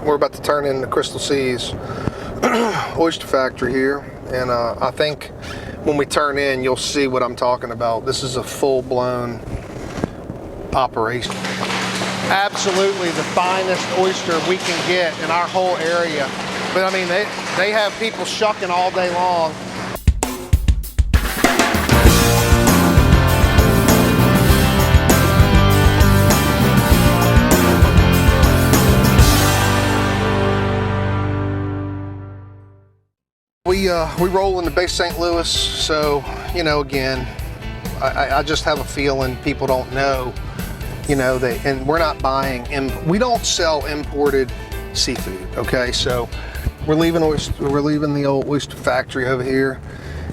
We're about to turn in the Crystal Seas Oyster Factory here, and I think when we turn in, you'll see what I'm talking about. This is a full-blown operation. Absolutely the finest oyster we can get in our whole area. But I mean, they have people shucking all day long. We roll into Bay St Louis, so, you know, again, I just have a feeling people don't know, you know, and we're not buying, we don't sell imported seafood, okay? So we're leaving the old oyster factory over here,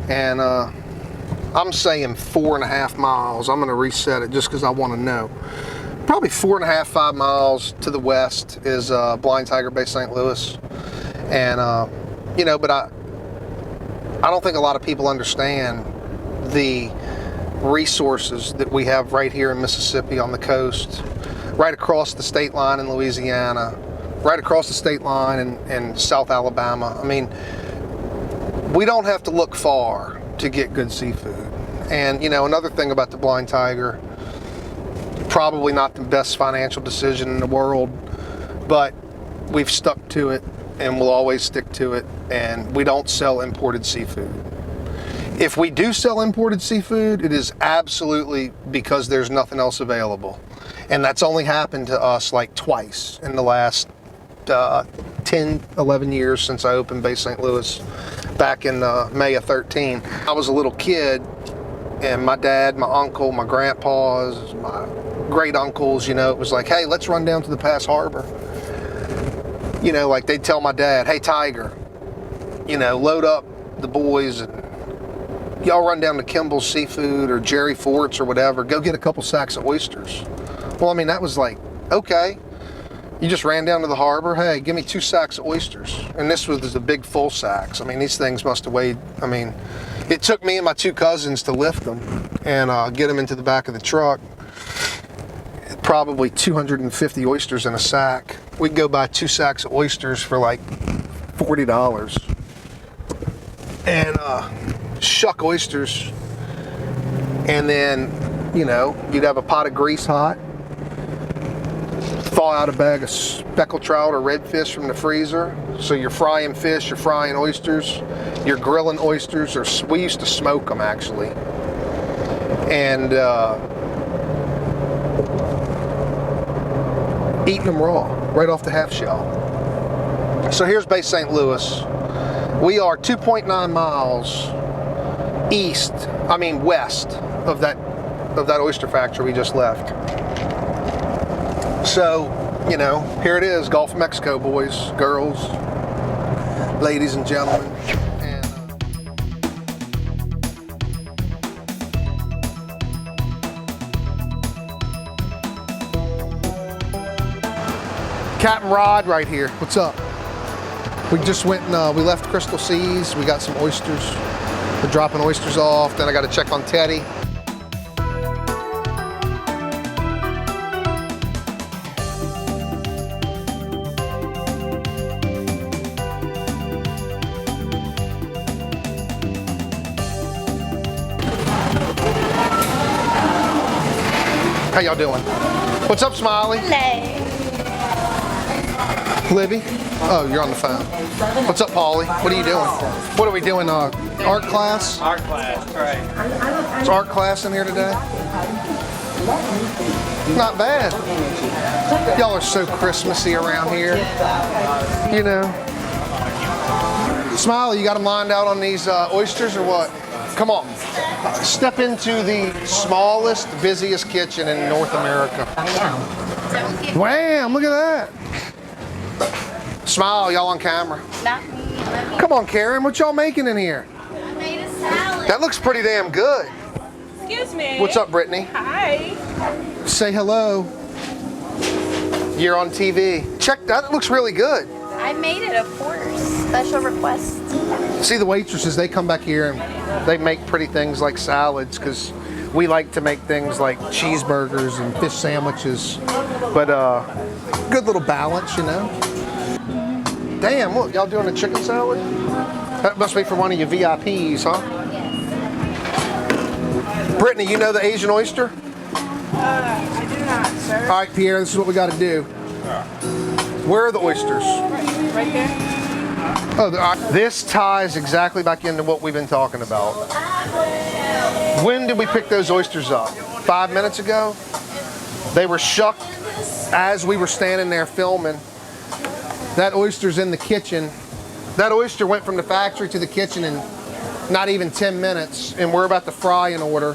and I'm saying 4.5 miles. I'm gonna reset it just because I want to know. Probably 4.5, 5 miles to the west is Blind Tiger Bay St Louis, and you know, but I don't think a lot of people understand the resources that we have right here in Mississippi on the coast, right across the state line in Louisiana, right across the state line in South Alabama. I mean, we don't have to look far to get good seafood. And, you know, another thing about the Blind Tiger, probably not the best financial decision in the world, but we've stuck to it and we'll always stick to it. And we don't sell imported seafood. If we do sell imported seafood, it is absolutely because there's nothing else available. And that's only happened to us like twice in the last 10, 11 years since I opened Bay St Louis back in May of 13. I was a little kid, and my dad, my uncle, my grandpas, my great uncles, you know, it was like, hey, let's run down to the Pass Harbor. You know, like they'd tell my dad, hey, Tiger, you know, load up the boys and y'all run down to Kimball's Seafood or Jerry Fort's or whatever, go get a couple sacks of oysters. Well, I mean, that was like, okay. You just ran down to the harbor, hey, give me 2 sacks of oysters. And this was the big full sacks. I mean, these things must have weighed, I mean, it took me and my 2 cousins to lift them and get them into the back of the truck. Probably 250 oysters in a sack. We'd go buy 2 sacks of oysters for like $40. And shuck oysters, and then, you know, you'd have a pot of grease hot, thaw out a bag of speckled trout or redfish from the freezer. So you're frying fish, you're frying oysters, you're grilling oysters, or we used to smoke them actually, and eating them raw, right off the half shell. So here's Bay St Louis. We are 2.9 miles west of that oyster factory we just left. So, you know, here it is, Gulf of Mexico, boys, girls, ladies and gentlemen. And, Captain Rod right here, what's up? We just went and we left Crystal Seas. We got some oysters. We're dropping oysters off. Then I got to check on Teddy. How y'all doing? What's up, Smiley? Hello. Libby? Oh, you're on the phone. What's up, Paulie? What are you doing? What are we doing? Art class? Art class, right. Is art class in here today? Not bad. Y'all are so Christmassy around here. You know. Smiley, you got them lined out on these oysters or what? Come on. Step into the smallest, busiest kitchen in North America. Wham! Look at that. Smile, y'all on camera. Not me. Come on, Karen, what y'all making in here? I made a salad. That looks pretty damn good. Excuse me. What's up, Brittany? Hi. Say hello. You're on TV. Check, that looks really good. I made it, of course. Special request. See, the waitresses, they come back here and they make pretty things like salads because we like to make things like cheeseburgers and fish sandwiches. But good little balance, you know. Damn, look, y'all doing a chicken salad? That must be for one of your VIPs, huh? Brittany, you know the Asian oyster? I do not, sir. All right, Pierre, this is what we got to do. Where are the oysters? Right there? Oh, this ties exactly back into what we've been talking about. When did we pick those oysters up? 5 minutes ago? They were shucked as we were standing there filming. That oyster's in the kitchen. That oyster went from the factory to the kitchen in not even 10 minutes, and we're about to fry an order.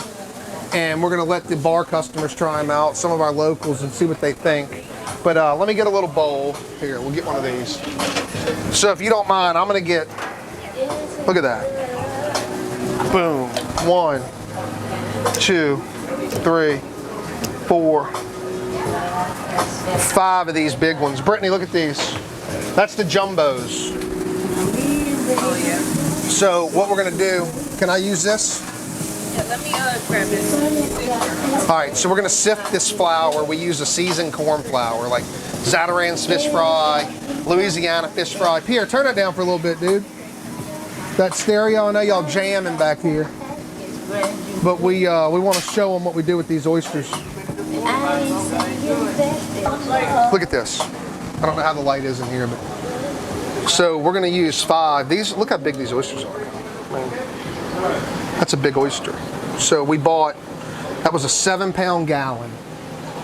And we're gonna let the bar customers try them out, some of our locals, and see what they think. But let me get a little bowl. Here, we'll get one of these. So if you don't mind, I'm gonna get, look at that. Boom. 1, 2, 3, 4, 5 of these big ones. Brittany, look at these. That's the jumbos. Oh, yeah. So what we're gonna do, can I use this? Yeah, let me grab this. All right, so we're gonna sift this flour. We use a seasoned corn flour, like Zatarain's fish fry, Louisiana fish fry. Pierre, turn that down for a little bit, dude. That stereo, I know y'all jamming back here. But we want to show them what we do with these oysters. Look at this. I don't know how the light is in here, but so we're gonna use 5. These, look how big these oysters are. That's a big oyster. So we bought, that was a 7-pound gallon.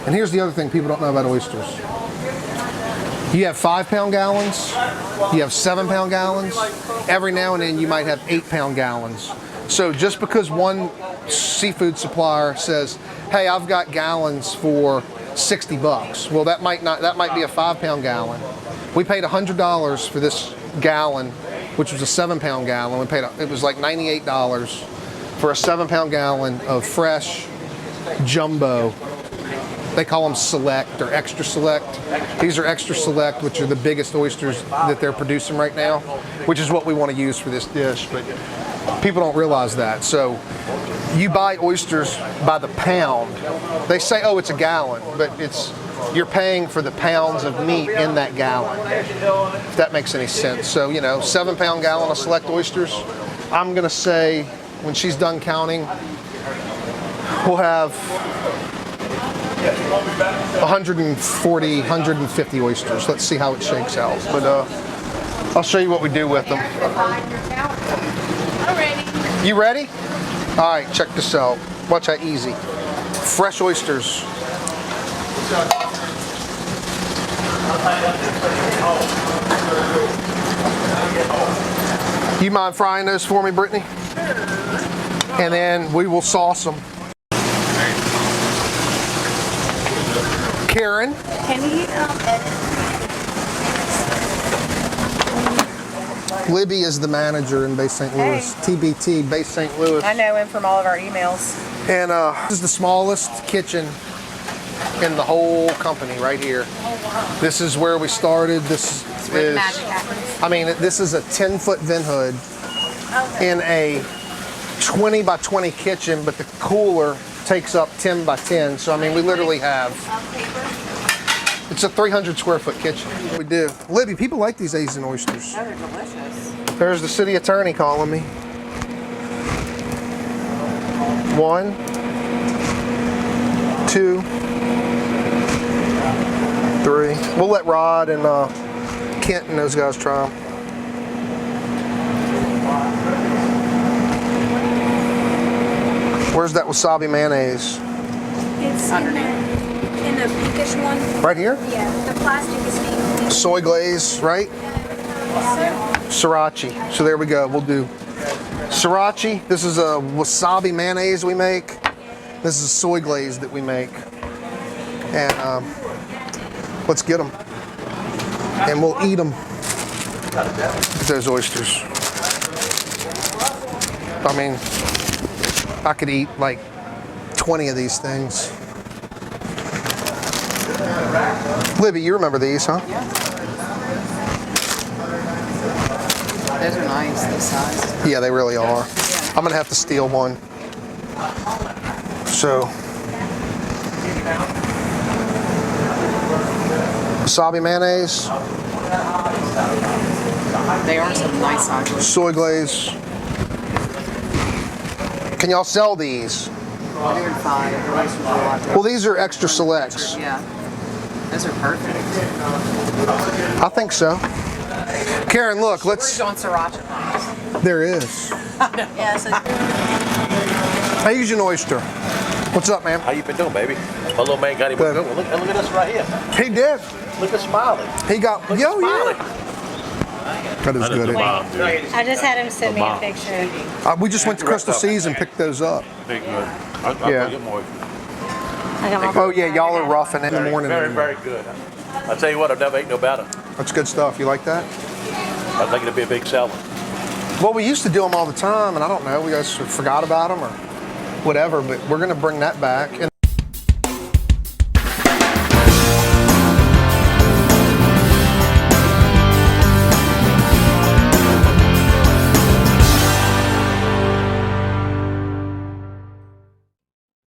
And here's the other thing people don't know about oysters. You have 5-pound gallons, you have 7-pound gallons. Every now and then you might have 8-pound gallons. So just because one seafood supplier says, hey, I've got gallons for $60. Well, that might be a 5-pound gallon. We paid $100 for this gallon, which was a 7-pound gallon. It was like $98 for a 7-pound gallon of fresh jumbo. They call them select or extra select. These are extra select, which are the biggest oysters that they're producing right now, which is what we want to use for this dish, but people don't realize that. So you buy oysters by the pound. They say, oh, it's a gallon, but you're paying for the pounds of meat in that gallon, if that makes any sense. So, 7-pound gallon of select oysters. I'm gonna say, when she's done counting, we'll have 140, 150 oysters. Let's see how it shakes out. But I'll show you what we do with them. I'm ready. You ready? All right, check this out. Watch how easy. Fresh oysters. You mind frying those for me, Brittany? And then we will sauce them. Karen. Can you edit? Libby is the manager in Bay St Louis. Hey. TBT Bay St Louis. I know him from all of our emails. And this is the smallest kitchen in the whole company right here. This is where we started. This It's where the is, magic happens. I mean, this is a 10-foot vent hood in a 20 by 20 kitchen, but the cooler takes up 10 by 10. So, I mean, we literally have, it's a 300 square foot kitchen. We do. Libby, people like these Asian oysters. Oh, they're delicious. There's the city attorney calling me. 1, 2, 3. We'll let Rod and Kent and those guys try them. Where's that wasabi mayonnaise? It's in the pinkish one. Right here? Yeah, the plastic is pink. Soy glaze, right? Sriracha. So there we go. We'll do sriracha. This is a wasabi mayonnaise we make. This is soy glaze that we make. And let's get them. And we'll eat them. Look at those oysters. I mean, I could eat like 20 of these things. Libby, you remember these, huh? Those are nice, this size. Yeah, they really are. I'm gonna have to steal one. So, wasabi mayonnaise. They are some nice sizes. Soy glaze. Can y'all sell these? They're in 5. The oysters are a lot Well, these are extra selects. Yeah. Those are perfect. I think so. Karen, look, We're let's. doing sriracha things. There is. Yeah, so Asian oyster. What's up, man? How you been doing, baby? My little man got him a Good. good one. Look at this right here. He did. Look at Smiley. He got. Look Yo, at Smiley. yeah. That is good. I just had him send me a picture. We just went to Crystal Seas and picked those up. Big good. I'll Yeah. get more. I got my Oh yeah, y'all are roughing in the morning. Very, very good. I tell you what, I've never ate no better. That's good stuff. You like that? I think it'll be a big seller. Well, we used to do them all the time, and I don't know. We guys forgot about them or whatever. But we're gonna bring that back. And